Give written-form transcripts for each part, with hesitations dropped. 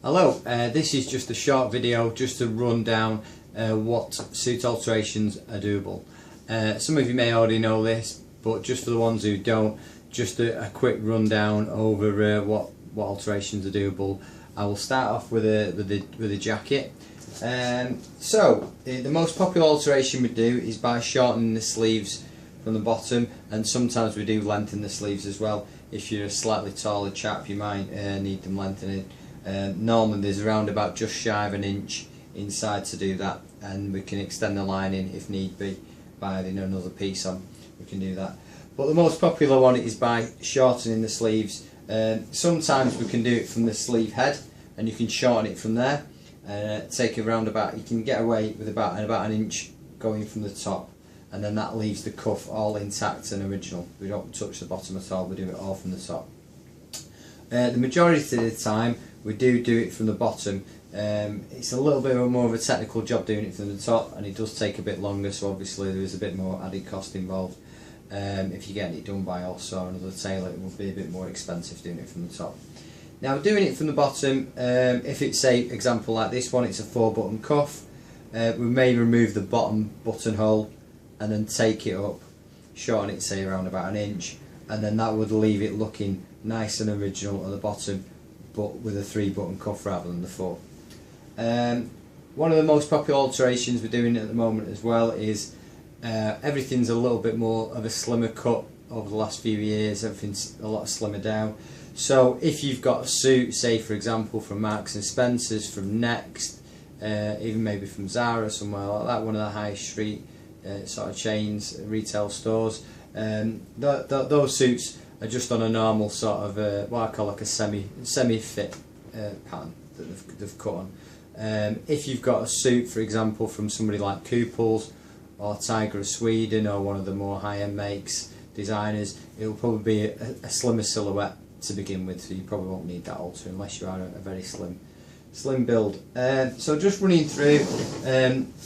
Hello, this is just a short video just to run down what suit alterations are doable. Some of you may already know this, but just for the ones who don't, just a quick rundown over what alterations are doable. I will start off with a jacket. The most popular alteration we do is by shortening the sleeves from the bottom, and sometimes we do lengthen the sleeves as well. If you're a slightly taller chap, you might need them lengthening. Normally there's around about just shy of an inch inside to do that, and we can extend the lining if need be by adding another piece on. We can do that, but the most popular one is by shortening the sleeves. Sometimes we can do it from the sleeve head, and you can shorten it from there. Take around about, you can get away with about an inch going from the top, and then that leaves the cuff all intact and original. We don't touch the bottom at all, we do it all from the top. The majority of the time we do it from the bottom. It's a little bit more of a technical job doing it from the top, and it does take a bit longer, so obviously there is a bit more added cost involved. If you're getting it done by us or another tailor, it will be a bit more expensive doing it from the top. Now, doing it from the bottom, if it's, say, example like this one, it's a 4-button cuff, we may remove the bottom buttonhole and then take it up, shorten it, say, around about an inch, and then that would leave it looking nice and original at the bottom, but with a 3-button cuff rather than the 4. One of the most popular alterations we're doing at the moment as well is everything's a little bit more of a slimmer cut over the last few years. Everything's a lot slimmer down. So if you've got a suit, say for example from Marks and Spencer's, from Next, even maybe from Zara, somewhere like that, one of the high street sort of chains, retail stores, those suits are just on a normal sort of what I call like a semi-fit pattern that they've cut on. If you've got a suit, for example, from somebody like Kuples or Tiger of Sweden or one of the more high-end makes, designers, it will probably be a slimmer silhouette to begin with, so you probably won't need that alter unless you are a very slim build. So just running through,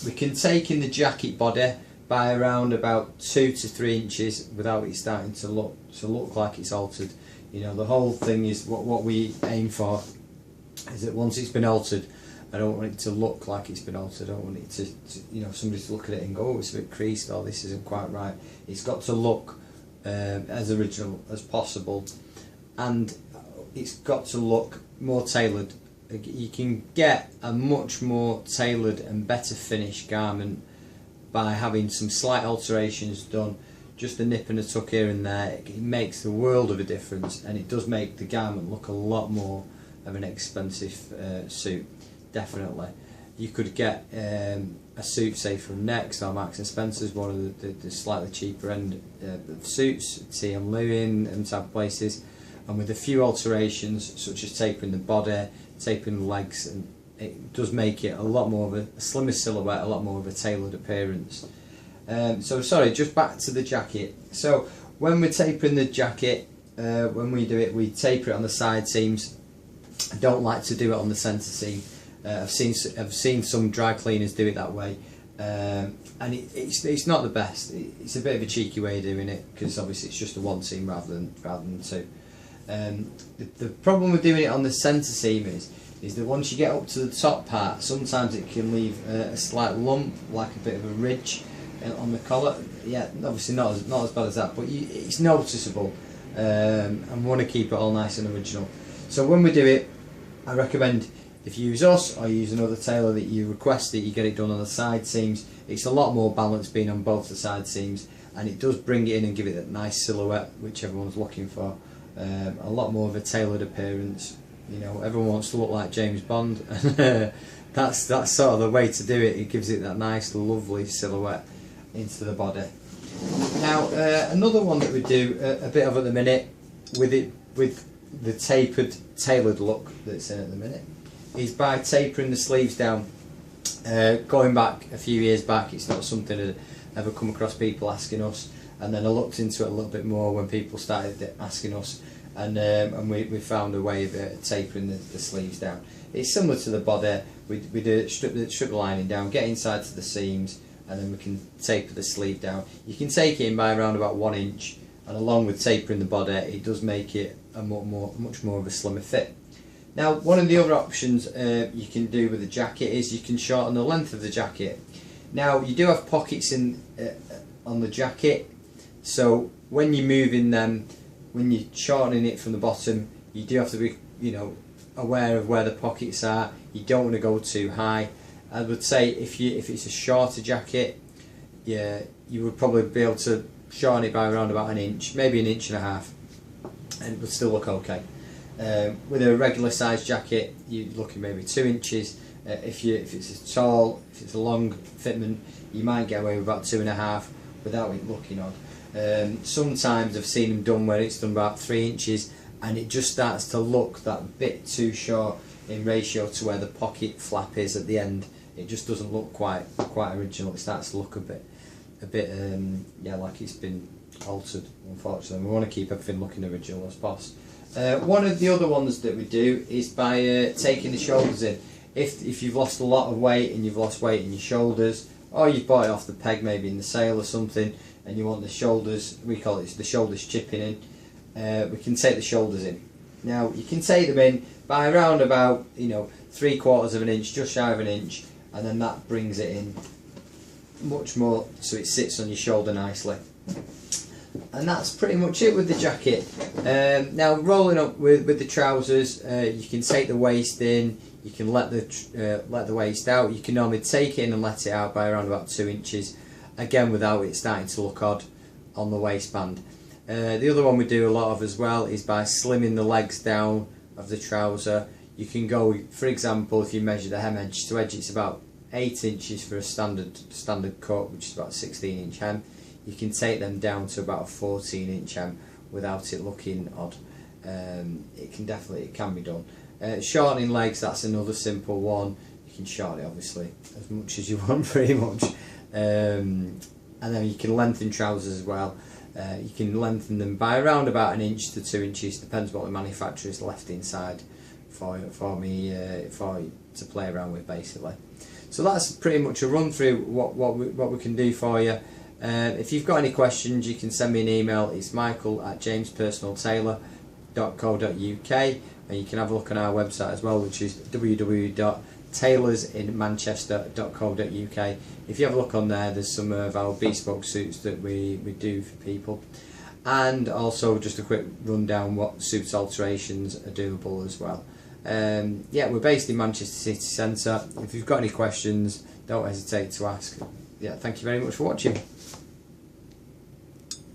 we can take in the jacket body by around about 2 to 3 inches without it starting to look like it's altered. You know, the whole thing is what we aim for is that once it's been altered, I don't want it to look like it's been altered. I don't want it to you know, somebody to look at it and go, oh, it's a bit creased, or this isn't quite right. It's got to look as original as possible, and it's got to look more tailored. You can get a much more tailored and better finished garment by having some slight alterations done, just a nip and a tuck here and there. It makes the world of a difference, and it does make the garment look a lot more of an expensive suit. Definitely, you could get a suit, say from Next or Marks and Spencer's, one of the slightly cheaper end of suits, TM Lewin and type of places, and with a few alterations such as tapering the body, tapering the legs, and it does make it a lot more of a slimmer silhouette, a lot more of a tailored appearance. So sorry, just back to the jacket. So when we're tapering the jacket, when we do it, we taper it on the side seams. I don't like to do it on the centre seam. I've seen some dry cleaners do it that way, and it's not the best. It's a bit of a cheeky way of doing it, because obviously it's just a one seam rather than two. The problem with doing it on the centre seam is that once you get up to the top part, sometimes it can leave a slight lump, like a bit of a ridge on the collar. Yeah, obviously not as bad as that, but it's noticeable, and we want to keep it all nice and original. So when we do it, I recommend, if you use us or you use another tailor, that you request that you get it done on the side seams. It's a lot more balanced being on both the side seams, and it does bring it in and give it that nice silhouette which everyone's looking for. A lot more of a tailored appearance. You know, everyone wants to look like James Bond, and that's sort of the way to do it. It gives it that nice, lovely silhouette into the body. Now, another one that we do a bit of at the minute with the tapered, tailored look that's in at the minute is by tapering the sleeves down. Going back a few years back, it's not something I'd ever come across people asking us, and then I looked into it a little bit more when people started asking us, and we found a way of tapering the sleeves down. It's similar to the body. We do strip the lining down, get inside to the seams, and then we can taper the sleeve down. You can take it in by around about 1 inch, and along with tapering the body, it does make it a much more of a slimmer fit. Now, one of the other options you can do with the jacket is you can shorten the length of the jacket. Now, you do have pockets in on the jacket, so when you're moving them, when you're shortening it from the bottom, you do have to be, you know, aware of where the pockets are. You don't want to go too high. I would say if it's a shorter jacket, yeah, you would probably be able to shorten it by around about an inch, maybe an inch and a half, and it would still look okay. With a regular size jacket, you're looking maybe 2 inches. If it's a long fitment, you might get away with about 2.5 without it looking odd. Sometimes I've seen them done where it's done about 3 inches, and it just starts to look that bit too short in ratio to where the pocket flap is at the end. It just doesn't look quite original. It starts to look a bit yeah, like it's been altered, unfortunately. We want to keep everything looking original as possible. One of the other ones that we do is by taking the shoulders in. If you've lost a lot of weight and you've lost weight in your shoulders, or you've bought it off the peg maybe in the sale or something, and you want the shoulders, we call it the shoulders chipping in, we can take the shoulders in. Now, you can take them in by around about, you know, 3/4 of an inch, just shy of an inch, and then that brings it in much more so it sits on your shoulder nicely. And that's pretty much it with the jacket. Now, rolling up with the trousers, you can take the waist in, you can let the waist out. You can normally take it in and let it out by around about 2 inches, again without it starting to look odd on the waistband. The other one we do a lot of as well is by slimming the legs down of the trouser. You can go, for example, if you measure the hem edge to edge, it's about 8 inches for a standard cut, which is about 16-inch hem. You can take them down to about a 14-inch hem without it looking odd. It can be done. Shortening legs, that's another simple one. You can shorten it obviously as much as you want, pretty much. And then you can lengthen trousers as well. You can lengthen them by around about an inch to 2 inches, depends what the manufacturer's left inside for me to play around with, basically. So that's pretty much a run through what we can do for you. If you've got any questions, you can send me an email. It's michael@jamespersonaltailor.co.uk, and you can have a look on our website as well, which is www.tailorsinmanchester.co.uk. If you have a look on there, there's some of our bespoke suits that we do for people, and also just a quick rundown what suits alterations are doable as well. Yeah, we're based in Manchester City Centre. If you've got any questions, don't hesitate to ask. Yeah, thank you very much for watching.